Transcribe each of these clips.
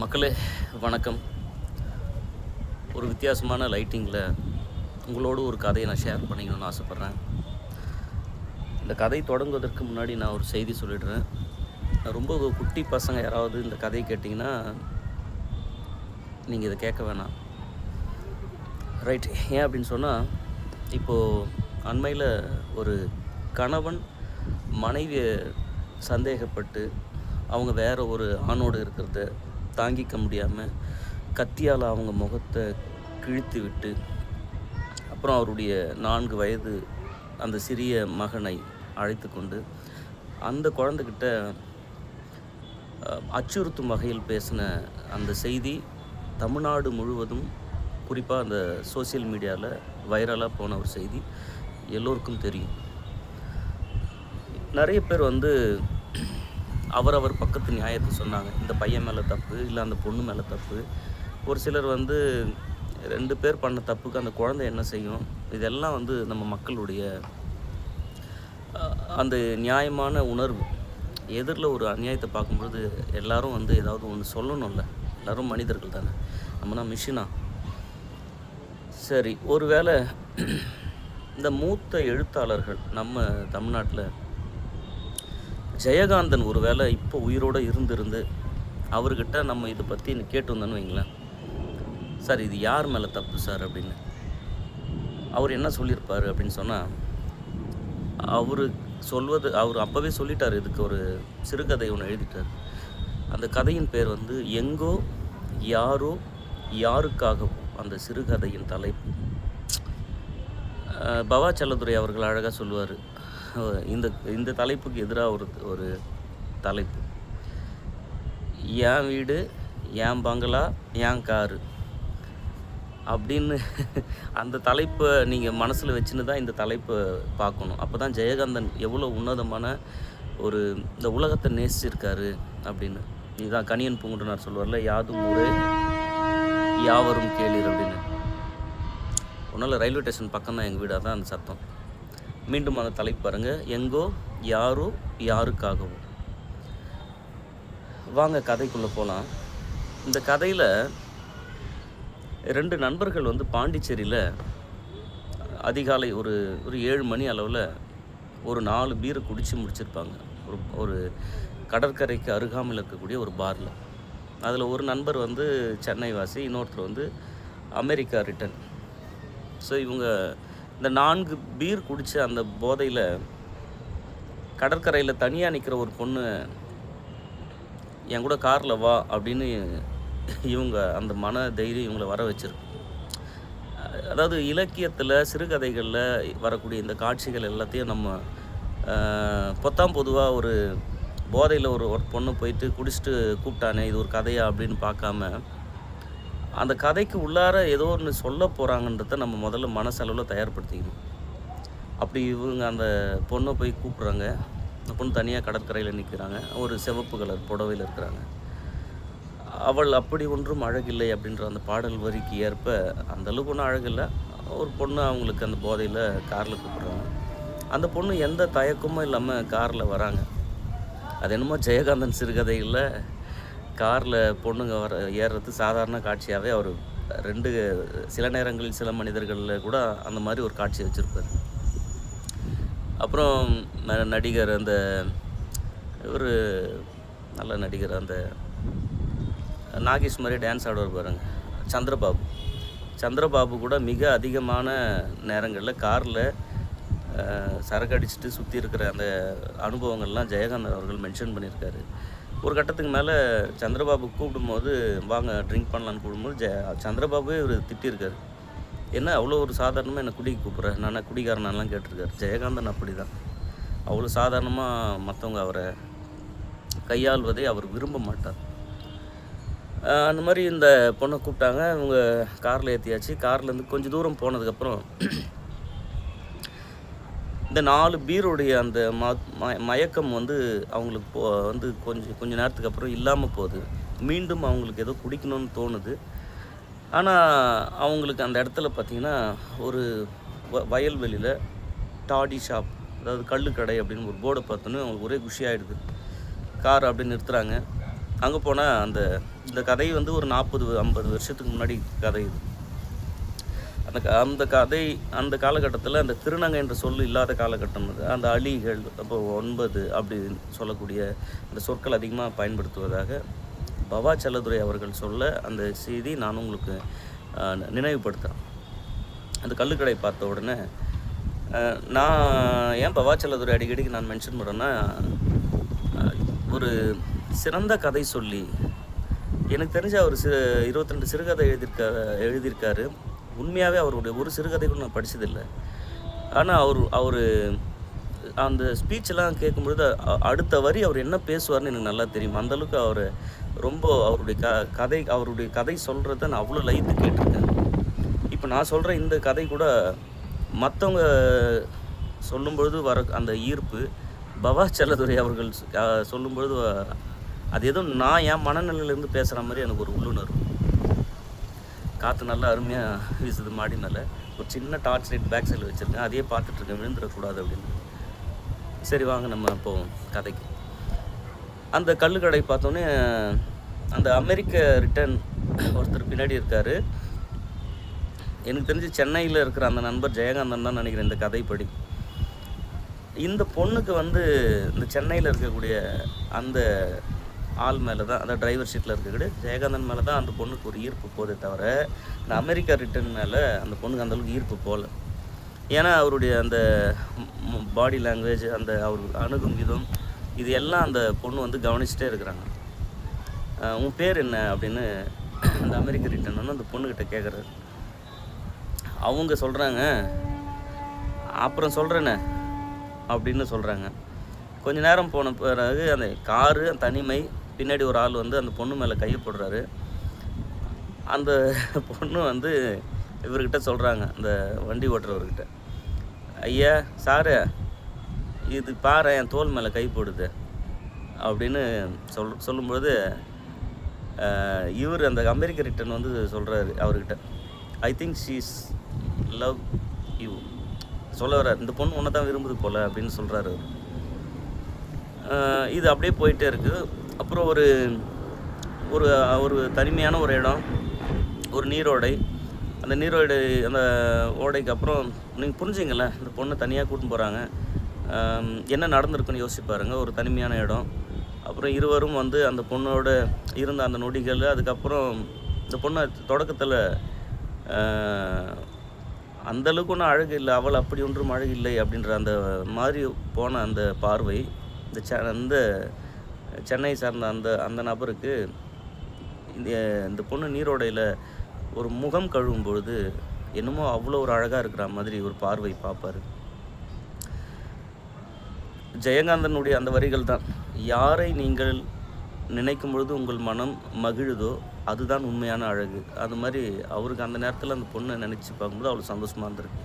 மக்களே வணக்கம். ஒரு வித்தியாசமான லைட்டிங்கில் உங்களோடு ஒரு கதையை நான் ஷேர் பண்ணிக்கணும்னு ஆசைப்பட்றேன். இந்த கதை தொடங்குவதற்கு முன்னாடி நான் ஒரு செய்தி சொல்லிடுறேன். ரொம்ப குட்டி பசங்க யாராவது இந்த கதையை கேட்டிங்கன்னா நீங்கள் இதை கேட்க வேணாம். ரைட், ஏன் அப்படின்னு சொன்னால், இப்போது அண்மையில் ஒரு கணவன் மனைவியை சந்தேகப்பட்டு அவங்க வேறு ஒரு ஆணோடு இருக்கிறத தாங்கிக்க முடியாமல் கத்தியால் அவங்க முகத்தை கிழித்து விட்டு, அப்புறம் அவருடைய 4 வயது அந்த சிறிய மகனை அழைத்து கொண்டு அந்த குழந்தைகிட்ட அச்சுறுத்தும் வகையில் பேசின அந்த செய்தி தமிழ்நாடு முழுவதும், குறிப்பாக அந்த சோசியல் மீடியாவில் வைரலாக போன ஒரு செய்தி எல்லோருக்கும் தெரியும். நிறைய பேர் அவரவர் பக்கத்து நியாயத்தை சொன்னாங்க. இந்த பையன் மேலே தப்பு, இல்லை அந்த பொண்ணு மேலே தப்பு. ஒரு சிலர் 2 பேர் பண்ண தப்புக்கு அந்த குழந்தை என்ன செய்யும், இதெல்லாம் நம்ம மக்களுடைய அந்த நியாயமான உணர்வு. எதிரில் ஒரு அநியாயத்தை பார்க்கும்பொழுது எல்லோரும் ஏதாவது ஒன்று சொல்லணும்ல. எல்லோரும் மனிதர்கள் தானே, நம்மனா மிஷினா? சரி, ஒருவேளை இந்த மூத்த எழுத்தாளர்கள் நம்ம தமிழ்நாட்டில் ஜெயகாந்தன் ஒருவேளை இப்போ உயிரோடு இருந்து அவர்கிட்ட நம்ம இதை பற்றி கேட்டு வந்தோன்னு வைங்களேன், சார் இது யார் மேலே தப்பு சார் அப்படின்னு, அவர் என்ன சொல்லியிருப்பார் அப்படின்னு சொன்னால், அவர் அப்போவே சொல்லிட்டார். இதுக்கு ஒரு சிறுகதை ஒன்று எழுதிட்டார். அந்த கதையின் பேர் எங்கோ யாரோ யாருக்காகவும். அந்த சிறுகதையின் தலைப்பு பவா செல்லதுரை அவர்கள் அழகாக சொல்லுவார். இந்த தலைப்புக்கு எதிராக ஒரு தலைப்பு, என் வீடு, என் பங்களா, என் காரு அப்படின்னு அந்த தலைப்பை நீங்கள் மனசில் வச்சுன்னு தான் இந்த தலைப்பை பார்க்கணும். அப்போ தான் ஜெயகாந்தன் எவ்வளோ உன்னதமான இந்த உலகத்தை நேசிச்சிருக்காரு அப்படின்னு. இதுதான் கணியன் பூங்குன்றனார் சொல்லுவார்ல, யாதும் ஊரே யாவரும் கேளீர் அப்படின்னு. ஒன்றால் ரயில்வே ஸ்டேஷன் பக்கம் தான் எங்கள் வீடாக தான் அந்த சத்தம். மீண்டும் அந்த தலைப்பு பாருங்கள், எங்கோ யாரோ யாருக்காகவும். வாங்க கதைக்குள்ளே போகலாம். இந்த கதையில் 2 நண்பர்கள் பாண்டிச்சேரியில் அதிகாலை ஒரு 7 மணி அளவில் ஒரு 4 பீரை குடித்து முடிச்சிருப்பாங்க. ஒரு கடற்கரைக்கு அருகாமையில் இருக்கக்கூடிய ஒரு பாரில். அதில் ஒரு நண்பர் சென்னை வாசி, இன்னொருத்தர் அமெரிக்கா ரிட்டன். ஸோ இவங்க இந்த 4 பீர் குடித்த அந்த போதையில் கடற்கரையில் தனியாக நிற்கிற ஒரு பொண்ணு, என் கூட காரில் வா அப்படின்னு இவங்க அந்த மன தைரியம் இவங்களை வர வச்சிருக்கு. அதாவது இலக்கியத்தில், சிறுகதைகளில் வரக்கூடிய இந்த காட்சிகள் எல்லாத்தையும் நம்ம பொத்தாம் பொதுவாக ஒரு போதையில் ஒரு பொண்ணு போயிட்டு குடிச்சிட்டு கூப்பிட்டானே இது ஒரு கதையா அப்படின்னு பார்க்காம, அந்த கதைக்கு உள்ளார ஏதோ ஒன்று சொல்ல போகிறாங்கன்றத நம்ம முதல்ல மனசளவில் தயார்படுத்திக்கணும். அப்படி இவங்க அந்த பொண்ணை போய் கூப்பிட்றாங்க. அந்த பொண்ணு தனியாக கடற்கரையில் நிற்கிறாங்க. ஒரு சிவப்பு கலர் புடவையில் இருக்கிறாங்க. அவள் அப்படி ஒன்றும் அழகில்லை அப்படின்ற அந்த பாடல் வரிக்கு ஏற்ப அந்தளவுக்கு ஒன்றும் அழகில்லை. ஒரு பொண்ணு அவங்களுக்கு அந்த போதையில் காரில் கூப்பிட்றாங்க. அந்த பொண்ணு எந்த தயக்கமும் இல்லாமல் காரில் வராங்க. அது என்னமோ ஜெயகாந்தன் சிறுகதைகளில் காரில் பொண்ணுங்க ஏறுறது சாதாரண காட்சியாகவே அவர் சில நேரங்களில் சில மனிதர்களில் கூட அந்த மாதிரி ஒரு காட்சி வச்சுருப்பார். அப்புறம் நடிகர் ஒரு நல்ல நடிகர், அந்த நாகேஷ் மாதிரி டான்ஸ் ஆடுவார் பாருங்க, சந்திரபாபு கூட மிக அதிகமான நேரங்களில் காரில் சரக்கு அடிச்சுட்டு சுற்றி இருக்கிற அந்த அனுபவங்கள்லாம் ஜெயகாந்தன் அவர்கள் மென்ஷன் பண்ணியிருக்காரு. ஒரு கட்டத்துக்கு மேலே சந்திரபாபு கூப்பிடும்போது வாங்க ட்ரிங்க் பண்ணலான்னு கூப்பிடும்போது சந்திரபாபுவே இவர் திட்டிருக்காரு. என்ன அவ்வளோ ஒரு சாதாரணமாக என்னை குடிக்க கூப்பிட்றேன், நான் குடிகாரனாலாம் கேட்டிருக்காரு. ஜெயகாந்தன் அப்படி தான், அவ்வளோ சாதாரணமாக மற்றவங்க அவரை கையாள்வதை அவர் விரும்ப மாட்டார். அந்த மாதிரி இந்த பொண்ணை கூப்பிட்டாங்க. இவங்க காரில் ஏற்றியாச்சு. கார்லேருந்து கொஞ்சம் தூரம் போனதுக்கப்புறம் இந்த 4 பீருடைய அந்த மயக்கம் அவங்களுக்கு கொஞ்ச நேரத்துக்கு அப்புறம் இல்லாமல் போகுது. மீண்டும் அவங்களுக்கு ஏதோ குடிக்கணும்னு தோணுது. ஆனால் அவங்களுக்கு அந்த இடத்துல பார்த்திங்கன்னா ஒரு வயல்வெளியில் டாடி ஷாப், அதாவது கள்ளுக்கடை அப்படின்னு ஒரு போர்டை பார்த்தோன்னே அவங்களுக்கு ஒரே குஷியாகிடுது. கார் அப்படி நிறுத்துகிறாங்க. அங்கே போனால் இந்த கதை வந்து ஒரு 40-50 வருஷத்துக்கு முன்னாடி கதை இது. அந்த கதை அந்த காலகட்டத்தில் அந்த திருநங்கை என்ற சொல் இல்லாத காலகட்டம் அது. அந்த அலிகள் அப்போ 9 அப்படி சொல்லக்கூடிய அந்த சொற்கள் அதிகமாக பயன்படுத்துவதாக பவா செல்லதுரை அவர்கள் சொல்ல அந்த செய்தி நான் உங்களுக்கு நினைவுபடுத்தேன். அந்த கள்ளுக்கடை பார்த்த உடனே நான் ஏன் பவா செல்லதுரை அடிக்கடிக்கு நான் மென்ஷன் பண்ணுறேன்னா, ஒரு சிறந்த கதை சொல்லி எனக்கு தெரிஞ்ச அவர் 22 சிறுகதை எழுதியிருக்காரு. உண்மையாகவே அவருடைய ஒரு சிறுகதை கூட நான் படித்ததில்லை. ஆனால் அவர் அந்த ஸ்பீச்செல்லாம் கேட்கும்பொழுது அடுத்த வரி அவர் என்ன பேசுவார்னு எனக்கு நல்லா தெரியும். அந்தளவுக்கு அவர் ரொம்ப அவருடைய கதை சொல்கிறத நான் அவ்வளோ லயித்து கேட்டிருக்கேன். இப்போ நான் சொல்கிற இந்த கதை கூட மற்றவங்க சொல்லும்பொழுது வர அந்த ஈர்ப்பு, பவா செல்லதுரை அவர்கள் சொல்லும்பொழுது அது ஏதோ நான் என் மனநிலையிலேருந்து பேசுகிற மாதிரி எனக்கு ஒரு உள்ளுணர்வு. காற்று நல்லா அருமையாக வீசுது மாடி மேலே. ஒரு சின்ன டார்ச் லைட் பேக் சைடில் வச்சுருக்கேன், அதையே பார்த்துட்ருக்கேன், விழுந்துடக்கூடாது அப்படின்னு. சரி வாங்க நம்ம போவோம் கதைக்கு. அந்த கள்ளுக்கடை பார்த்தோன்னே அந்த அமெரிக்க ரிட்டர்ன் ஒருத்தர் பின்னாடி இருக்கார். எனக்கு தெரிஞ்சு சென்னையில் இருக்கிற அந்த நண்பர் ஜெயகாந்தன் தான் நினைக்கிறேன் இந்த கதைப்படி. இந்த பொண்ணுக்கு வந்து இந்த சென்னையில் இருக்கக்கூடிய அந்த ஆள் மேலே தான், அந்த டிரைவர் சீட்டில் இருக்கக்கூடிய ஜெயகாந்தன் மேலே தான் அந்த பொண்ணுக்கு ஒரு ஈர்ப்பு போதே தவிர, இந்த அமெரிக்கா ரிட்டர்ன் மேலே அந்த பொண்ணுக்கு அந்தளவுக்கு ஈர்ப்பு போகல. ஏன்னா அவருடைய அந்த பாடி லாங்குவேஜ், அந்த அவர் அணுகும் விதம், இது எல்லாம் அந்த பொண்ணு வந்து கவனிச்சுட்டே இருக்கிறாங்க. உன் பேர் என்ன அப்படின்னு அந்த அமெரிக்க ரிட்டர்ன் வந்து அந்த பொண்ணுக்கிட்ட கேட்குறாரு. அவங்க சொல்கிறாங்க, அப்புறம் சொல்கிறேனே அப்படின்னு சொல்கிறாங்க. கொஞ்ச நேரம் போன பிறகு அந்த காரு தனிமை, பின்னாடி ஒரு ஆள் வந்து அந்த பொண்ணு மேலே கையை போடுறாரு. அந்த பொண்ணு வந்து இவர்கிட்ட சொல்கிறாங்க, அந்த வண்டி ஓட்டுறவர்கிட்ட, ஐயா சாரு இது பாரு என் தோல் மேலே கை போடுது அப்படின்னு சொல்லும்பொழுது இவர் அந்த அமெரிக்க ரிட்டர்ன் வந்து சொல்கிறாரு அவர்கிட்ட, I think she's love you சொல்ல வர்றார். இந்த பொண்ணு ஒன்றை தான் விரும்புது போல் அப்படின்னு சொல்கிறாரு. இது அப்படியே போயிட்டே இருக்குது. அப்புறம் ஒரு ஒரு ஒரு தனிமையான ஒரு இடம், ஒரு நீரோடை. அந்த நீரோடை அந்த ஓடைக்கு அப்புறம் நீங்கள் புரிஞ்சுங்கள, இந்த பொண்ணை தனியாக கூட்டின்னு போகிறாங்க. என்ன நடந்திருக்குன்னு யோசிப்பாருங்க. ஒரு தனிமையான இடம். அப்புறம் இருவரும் வந்து அந்த பொண்ணோட இருந்த அந்த நொடிகள், அதுக்கப்புறம் இந்த பொண்ணை தொடக்கத்தில் அந்தளவுக்கு ஒன்றும் அழகு இல்லை, அவள் அப்படி ஒன்றும் அழகு இல்லை அப்படின்ற அந்த மாதிரி போன அந்த பார்வை இந்த சென்னை சார்ந்த அந்த நபருக்கு இந்த பொண்ணு நீரோடையில் ஒரு முகம் கழுவும் பொழுது என்னமோ அவ்வளோ ஒரு அழகாக இருக்கிற மாதிரி ஒரு பார்வை பார்ப்பார். ஜெயகாந்தனுடைய அந்த வரிகள் தான், யாரை நீங்கள் நினைக்கும் பொழுது உங்கள் மனம் மகிழுதோ அதுதான் உண்மையான அழகு. அது மாதிரி அவருக்கு அந்த நேரத்தில் அந்த பொண்ணை நினச்சி பார்க்கும்போது அவ்வளோ சந்தோஷமாக இருந்திருக்கு.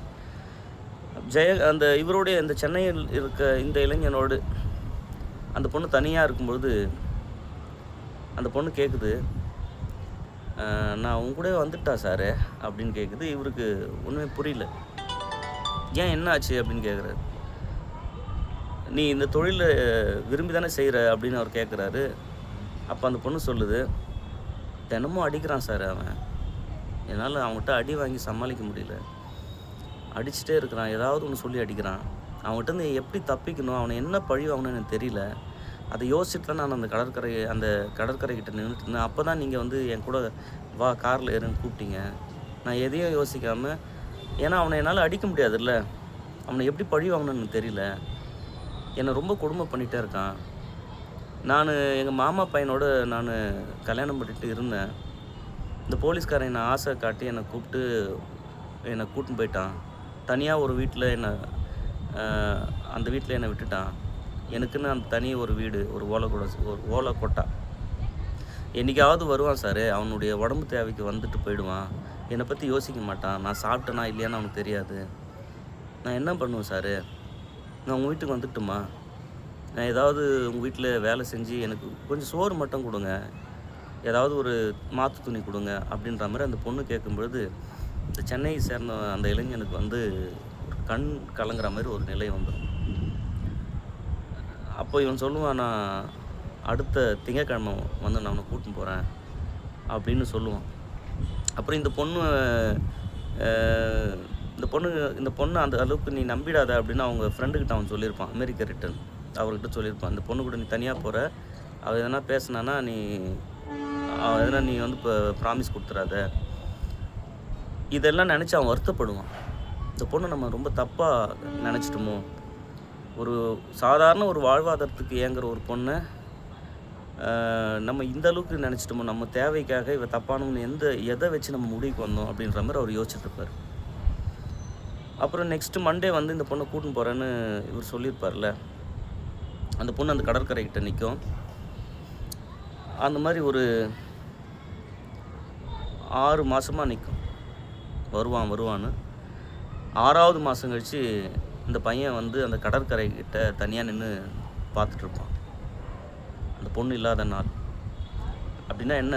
அந்த இவருடைய இந்த சென்னையில் இருக்க இந்த இளைஞனோடு அந்த பொண்ணு தனியாக இருக்கும்பொழுது அந்த பொண்ணு கேட்குது, நான் உங்க கூட வந்துட்டா சார் அப்படின்னு கேட்குது. இவருக்கு ஒன்றுமே புரியல. ஏன் என்ன ஆச்சு அப்படின்னு கேட்குறாரு. நீ இந்த தொழிலை விரும்பி தானே செய்கிற அப்படின்னு அவர் கேட்குறாரு. அப்போ அந்த பொண்ணு சொல்லுது, தினமும் அடிக்கிறான் சார் அவன், என்னால் அவங்ககிட்ட அடி வாங்கி சமாளிக்க முடியல, அடிச்சுட்டே இருக்கிறான், ஏதாவது ஒன்று சொல்லி அடிக்கிறான், அவங்ககிட்ட எப்படி தப்பிக்கணும், அவனை என்ன பழி வாங்கணும்னு எனக்கு தெரியல. அதை யோசிச்சுட்டு தான் நான் அந்த கடற்கரைக்கிட்ட நின்றுட்டு இருந்தேன். அப்போ தான் நீங்கள் வந்து என் கூட வா காரில் ஏறுன்னு கூப்பிட்டீங்க. நான் எதையும் யோசிக்காமல், ஏன்னா அவனை என்னால் அடிக்க முடியாதுல்ல, அவனை எப்படி பழி வாங்கணும்னு எனக்கு தெரியல, என்னை ரொம்ப கொடுமை பண்ணிகிட்டே இருக்கான். நான் எங்கள் மாமா பையனோட நான் கல்யாணம் பண்ணிட்டு இருந்தேன். இந்த போலீஸ்காரன் என்னை ஆசை காட்டி என்னை கூட்டின்னு போயிட்டான். தனியாக ஒரு வீட்டில் அந்த வீட்டில் என்னை விட்டுட்டான். எனக்குன்னு அந்த தனி ஒரு வீடு, ஒரு ஓலை கொட்டா. என்றைக்காவது வருவான் சார், அவனுடைய உடம்பு தேவைக்கு வந்துட்டு போயிடுவான், என்னை பற்றி யோசிக்க மாட்டான். நான் சாப்பிட்டேனா இல்லையான்னு அவனுக்கு தெரியாது. நான் என்ன பண்ணுவேன் சார், நான் உங்கள் வீட்டுக்கு வந்துட்டுமா, நான் ஏதாவது உங்கள் வீட்டில் வேலை செஞ்சு எனக்கு கொஞ்சம் சோறு மட்டும் கொடுங்க, ஏதாவது ஒரு மாற்று துணி கொடுங்க அப்படின்ற மாதிரி அந்த பொண்ணு கேட்கும்பொழுது இந்த சென்னையை சேர்ந்த அந்த இளைஞனுக்கு வந்து கண் கலங்குற மாதிரி ஒரு நிலை வந்துடும். அப்போ இவன் சொல்லுவான், நான் அடுத்த திங்கட்கிழமை வந்து நான் உன்னை கூட்டின்னு போகிறேன் அப்படின்னு சொல்லுவான். அப்புறம் இந்த பொண்ணு அந்த அளவுக்கு நீ நம்பிடாத அப்படின்னு அவங்க ஃப்ரெண்டுக்கிட்ட அவன் சொல்லியிருப்பான். அமெரிக்கா ரிட்டர்ன் அவர்கிட்ட சொல்லியிருப்பான், இந்த பொண்ணு கூட நீ தனியாக போகிற, அவள் எதனா பேசினான்னா நீ வந்து இப்போ ப்ராமிஸ் கொடுத்துறாத. இதெல்லாம் நினச்சி அவன் வருத்தப்படுவான். இந்த பொண்ணு நம்ம ரொம்ப தப்பாக நினச்சிட்டோமோ, ஒரு சாதாரண ஒரு வாழ்வாதாரத்துக்கு ஏங்குற ஒரு பொண்ணை நம்ம இந்த அளவுக்கு நினச்சிட்டோமோ, நம்ம தேவைக்காக இவ தப்பானவன்னு எதை வச்சு நம்ம முடிவுக்கு வந்தோம் அப்படின்ற மாதிரி அவர் யோசிச்சுட்ருப்பார். அப்புறம் நெக்ஸ்ட்டு மண்டே வந்து இந்த பொண்ணை கூட்டின்னு போகிறேன்னு இவர் சொல்லியிருப்பார்ல, அந்த பொண்ணு அந்த கடற்கரைக்கிட்ட நிற்கும். அந்த மாதிரி ஒரு 6 மாதமாக நிற்கும். வருவான்னு 6வது மாதம் கழித்து இந்த பையன் வந்து அந்த கடற்கரைக்கிட்ட தனியாக நின்று பார்த்துட்ருப்பான், அந்த பொண்ணு இல்லாத நாள். அப்படின்னா என்ன,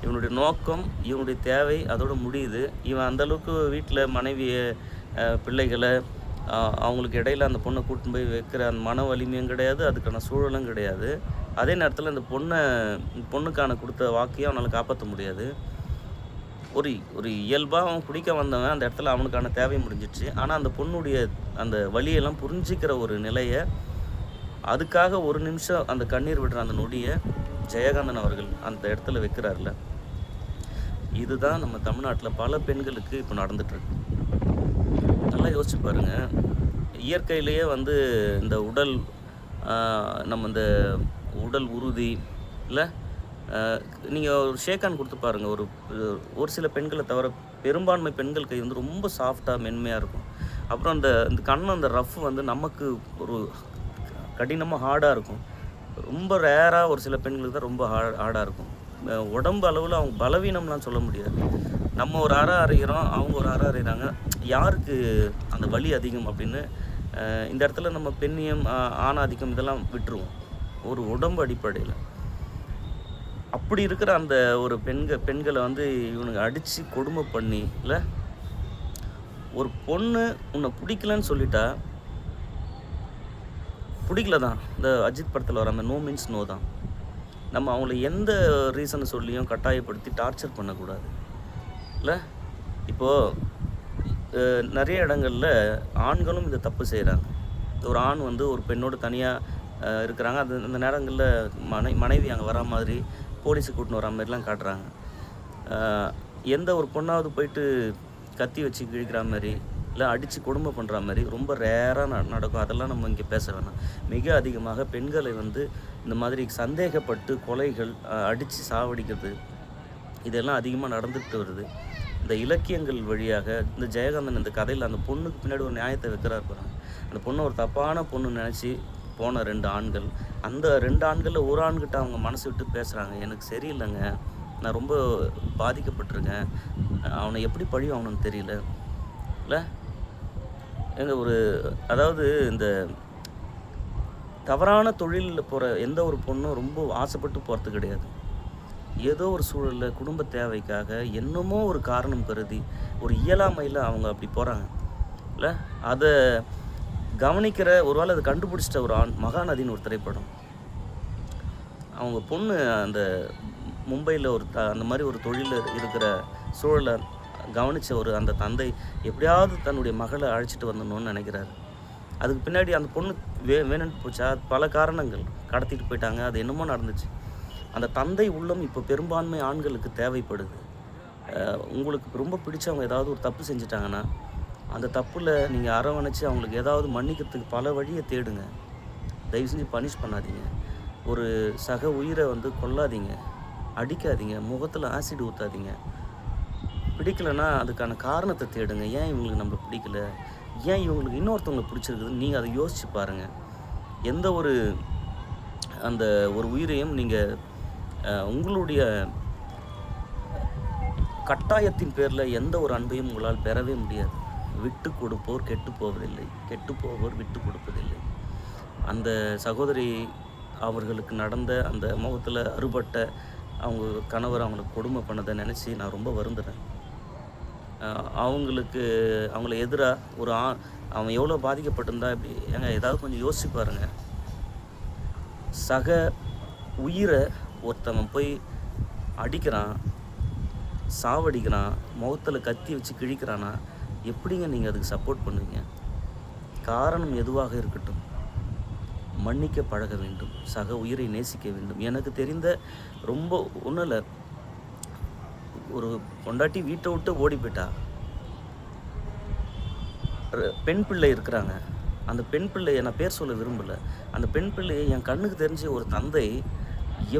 இவனுடைய நோக்கம், இவனுடைய தேவை அதோடு முடியுது. இவன் அந்தளவுக்கு வீட்டில் மனைவியை, பிள்ளைகளை, அவங்களுக்கு இடையில் அந்த பொண்ணை கூட்டின்னு போய் வைக்கிற அந்த மன வலிமையும் கிடையாது, அதுக்கான சூழலும் கிடையாது. அதே நேரத்தில் இந்த பொண்ணுக்கான கொடுத்த வாக்கையும் அவனால் காப்பாற்ற முடியாது. ஒரு இயல்பாக அவன் குடிக்க வந்தவன் அந்த இடத்துல அவனுக்கான தேவை முடிஞ்சிடுச்சு. ஆனால் அந்த பொண்ணுடைய அந்த வலியெல்லாம் புரிஞ்சிக்கிற ஒரு நிலையை, அதுக்காக ஒரு நிமிஷம் அந்த கண்ணீர் விடுற அந்த நொடியை ஜெயகாந்தன் அவர்கள் அந்த இடத்துல வைக்கிறார்ல, இதுதான் நம்ம தமிழ்நாட்டில் பல பெண்களுக்கு இப்போ நடந்துகிட்ருக்கு. நல்லா யோசிச்சு பாருங்கள். இயற்கையிலேயே வந்து இந்த நம்ம இந்த உடல் உறுதி இல்லை, நீங்கள் ஒரு ஷேக்கான் கொடுத்து பாருங்கள். ஒரு சில பெண்களை தவிர பெரும்பான்மை பெண்கள் கை வந்து ரொம்ப சாஃப்டாக மென்மையாக இருக்கும். அப்புறம் இந்த கண்ணு அந்த ரஃப் வந்து நமக்கு ஒரு கடினமாக ஹார்டாக இருக்கும். ரொம்ப ரேராக ஒரு சில பெண்களுக்கு தான் ரொம்ப ஹார்டாக இருக்கும். உடம்பு அளவில் அவங்க பலவீனம்லாம் சொல்ல முடியாது. நம்ம ஒரு அறை அறைகிறோம், அவங்க ஒரு அறை அறைகிறாங்க, யாருக்கு அந்த வலி அதிகம் அப்படின்னு இந்த இடத்துல நம்ம பெண்ணியம், ஆணாதிக்கம் இதெல்லாம் விட்டுருவோம் ஒரு உடம்பு அடிப்படையில். அப்படி இருக்கிற அந்த ஒரு பெண்களை வந்து இவனுக்கு அடித்து கொடுமை பண்ணி, இல்லை ஒரு பொண்ணு உன்னை பிடிக்கலன்னு சொல்லிட்டா பிடிக்கல தான். இந்த அஜித் படத்தில் வர மாதிரி நோ மீன்ஸ் நோ தான். நம்ம அவங்கள எந்த ரீசனை சொல்லியும் கட்டாயப்படுத்தி டார்ச்சர் பண்ணக்கூடாது இல்லை. இப்போது நிறைய இடங்களில் ஆண்களும் இந்த தப்பு செய்கிறாங்க. ஒரு ஆண் வந்து ஒரு பெண்ணோடு தனியாக இருக்கிறாங்க, அந்த நேரங்களில் மனைவி அங்கே வரா மாதிரி போலீஸுக்கு கூட்டின்னு வரா மாதிரிலாம் காட்டுறாங்க. எந்த ஒரு பொண்ணாவது போயிட்டு கத்தி வச்சு கிழிக்கிற மாதிரி இல்லை அடித்து கொடுமை பண்ணுற மாதிரி ரொம்ப ரேராக நடக்கும். அதெல்லாம் நம்ம இங்கே பேச வேணாம். மிக அதிகமாக பெண்களை வந்து இந்த மாதிரி சந்தேகப்பட்டு கொலைகள், அடித்து சாவடிக்கிறது, இதெல்லாம் அதிகமாக நடந்துக்கிட்டு வருது. இந்த இலக்கியங்கள் வழியாக இந்த ஜெயகாந்தன் இந்த கதையில் அந்த பொண்ணுக்கு பின்னாடி ஒரு நியாயத்தை வைக்கிறார் பாருங்க. அந்த பொண்ணை ஒரு தப்பான பொண்ணு நினச்சி போன 2 ஆண்கள், அந்த 2 ஆண்களில் ஒரு ஆண்கிட்ட அவங்க மனசு விட்டு பேசுகிறாங்க, எனக்கு சரியில்லைங்க, நான் ரொம்ப பாதிக்கப்பட்டிருக்கேன், அவனை எப்படி பழி வாங்கணும்னு தெரியல இல்லை. அதாவது இந்த தவறான தொழிலில் போகிற எந்த ஒரு பொண்ணும் ரொம்ப ஆசைப்பட்டு போகிறது கிடையாது. ஏதோ ஒரு சூழலில் குடும்ப தேவைக்காக என்னமோ ஒரு காரணம் கருதி ஒரு இயலாமையில் அவங்க அப்படி போகிறாங்க இல்லை. அதை கவனிக்கிற ஒருவேளை அதை கண்டுபிடிச்சிட்ட ஒரு ஆண், மகாநதின்னு ஒரு திரைப்படம், அவங்க பொண்ணு அந்த மும்பையில் அந்த மாதிரி ஒரு தொழிலில் இருக்கிற சூழலை கவனித்த அந்த தந்தை எப்படியாவது தன்னுடைய மகளை அழைச்சிட்டு வந்துடணும்னு நினைக்கிறாரு. அதுக்கு பின்னாடி அந்த பொண்ணு வேணும்னு போச்சா, பல காரணங்கள், கடத்திட்டு போயிட்டாங்க, அது என்னமோ நடந்துச்சு. அந்த தந்தை உள்ளம் இப்போ பெரும்பான்மை ஆண்களுக்கு தேவைப்படுது. உங்களுக்கு ரொம்ப பிடிச்சவங்க ஏதாவது ஒரு தப்பு செஞ்சுட்டாங்கன்னா அந்த தப்பில் நீங்கள் அரவணைச்சி அவங்களுக்கு ஏதாவது மன்னிக்கிறதுக்கு பல வழியை தேடுங்க. தயவு செஞ்சு பனிஷ் பண்ணாதீங்க. ஒரு சக உயிரை வந்து கொல்லாதீங்க, அடிக்காதீங்க, முகத்தில் ஆசிட் ஊற்றாதீங்க. பிடிக்கலைன்னா அதுக்கான காரணத்தை தேடுங்க. ஏன் இவங்களுக்கு நம்மளை பிடிக்கல, ஏன் இவங்களுக்கு இன்னொருத்தவங்களை பிடிச்சிருக்குதுன்னு நீங்கள் அதை யோசித்து பாருங்கள். எந்த ஒரு உயிரையும் நீங்கள் உங்களுடைய கட்டாயத்தின் பேரில் எந்த ஒரு அன்பையும் உங்களால் பெறவே முடியாது. விட்டு கொடுப்போர் கெட்டு போவதில்லை, கெட்டு போவோர் விட்டு கொடுப்பதில்லை. அந்த சகோதரி அவர்களுக்கு நடந்த அந்த முகத்தில் அறுபட்ட அவங்க கணவர் அவங்களுக்கு கொடுமை பண்ணதை நினச்சி நான் ரொம்ப வருந்துறேன். அவங்கள எதிராக அவன் எவ்வளோ பாதிக்கப்பட்டிருந்தா இப்படி ஏதாவது கொஞ்சம் யோசிச்சு பாருங்கள். சக உயிரை ஒருத்தவன் போய் அடிக்கிறான், சாவடிக்கிறான், முகத்தில் கத்தி வச்சு கிழிக்கிறான்னா எப்படிங்க நீங்கள் அதுக்கு சப்போர்ட் பண்ணுவீங்க? காரணம் எதுவாக இருக்கட்டும், மன்னிக்க பழக வேண்டும், சக உயிரை நேசிக்க வேண்டும். எனக்கு தெரிந்த ரொம்ப ஒன்றும் இல்லை, ஒரு பொண்டாட்டி வீட்டை விட்டு ஓடி போயிட்டா, பெண் பிள்ளை இருக்கிறாங்க. அந்த பெண் பிள்ளையை நான் பேர் சொல்ல விரும்பலை. அந்த பெண் பிள்ளையை என் கண்ணுக்கு தெரிஞ்ச ஒரு தந்தை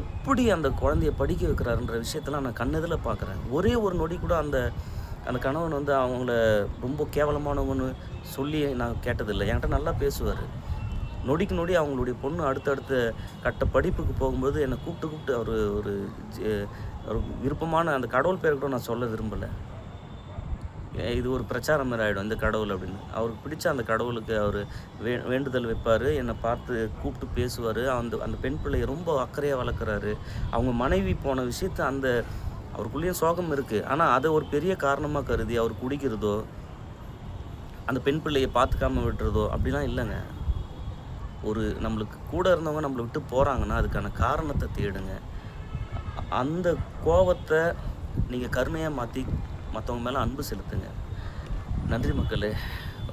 எப்படி அந்த குழந்தைய படிக்க வைக்கிறாருன்ற விஷயத்தெல்லாம் நான் கண்ணெதில் பார்க்குறேன். ஒரே ஒரு நொடி கூட அந்த அந்த கணவன் வந்து அவங்கள ரொம்ப கேவலமானவங்கன்னு சொல்லி நான் கேட்டதில்லை. என்கிட்ட நல்லா பேசுவார். நொடிக்கு நொடி அவங்களுடைய பொண்ணு அடுத்தடுத்த கட்ட படிப்புக்கு போகும்போது என்னை கூப்பிட்டு அவர் ஒரு ஒரு விருப்பமான அந்த கடவுள் பேர் கூட நான் சொல்ல விரும்பலை. இது ஒரு பிரச்சாரம் மாரி ஆகிடும் இந்த கடவுள் அப்படின்னு. அவருக்கு பிடிச்ச அந்த கடவுளுக்கு அவர் வேண்டுதல் வைப்பார். என்னை பார்த்து கூப்பிட்டு பேசுவார். அந்த பெண் பிள்ளையை ரொம்ப அக்கறையாக வளர்க்குறாரு. அவங்க மனைவி போன விஷயத்த அவருக்குள்ளேயும் சோகம் இருக்குது. ஆனால் அதை ஒரு பெரிய காரணமாக கருதி அவர் குடிக்கிறதோ, அந்த பெண் பிள்ளையை பார்த்துக்காம விட்டுறதோ அப்படிலாம் இல்லைங்க. ஒரு நம்மளுக்கு கூட இருந்தவங்க நம்மளை விட்டு போகிறாங்கன்னா அதுக்கான காரணத்தை தேடுங்க. அந்த கோபத்தை நீங்கள் கருணையாக மாற்றி மற்றவங்க மேலே அன்பு செலுத்துங்க. நன்றி மக்களே,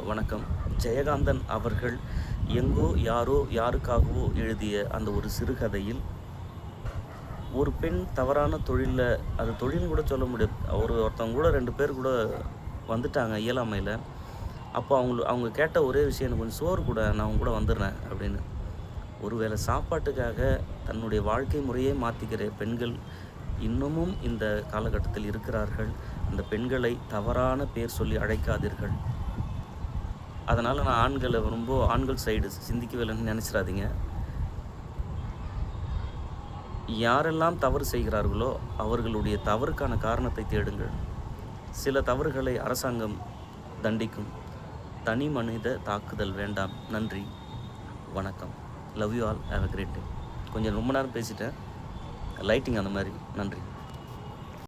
வணக்கம். ஜெயகாந்தன் அவர்கள் எங்கோ யாரோ யாருக்காகவோ எழுதிய அந்த ஒரு சிறுகதையில் ஒரு பெண் தவறான தொழிலில், அது தொழில்னு கூட சொல்ல முடியாது, ஒருத்தவங்க கூட 2 பேர் கூட வந்துட்டாங்க இயலாமையில். அப்போ அவங்க கேட்ட ஒரே விஷயம், எனக்கு கொஞ்சம் சோறு கூட, நான் அவங்க கூட வந்துடுறேன் அப்படின்னு. ஒருவேளை சாப்பாட்டுக்காக தன்னுடைய வாழ்க்கை முறையே மாற்றிக்கிற பெண்கள் இன்னமும் இந்த காலகட்டத்தில் இருக்கிறார்கள். அந்த பெண்களை தவறான பேர் சொல்லி அழைக்காதீர்கள். அதனால் நான் ஆண்கள் சைடு சிந்திக்கவே இல்லைன்னு நினச்சிடாதீங்க. யாரெல்லாம் தவறு செய்கிறார்களோ அவர்களுடைய தவறுக்கான காரணத்தை தேடுங்கள். சில தவறுகளை அரசாங்கம் தண்டிக்கும். தனி மனித தாக்குதல் வேண்டாம். நன்றி, வணக்கம். Love you all. Have a great day. கொஞ்சம் ரொம்ப நேரம் பேசிட்டேன், லைட்டிங் அந்த மாதிரி. நன்றி.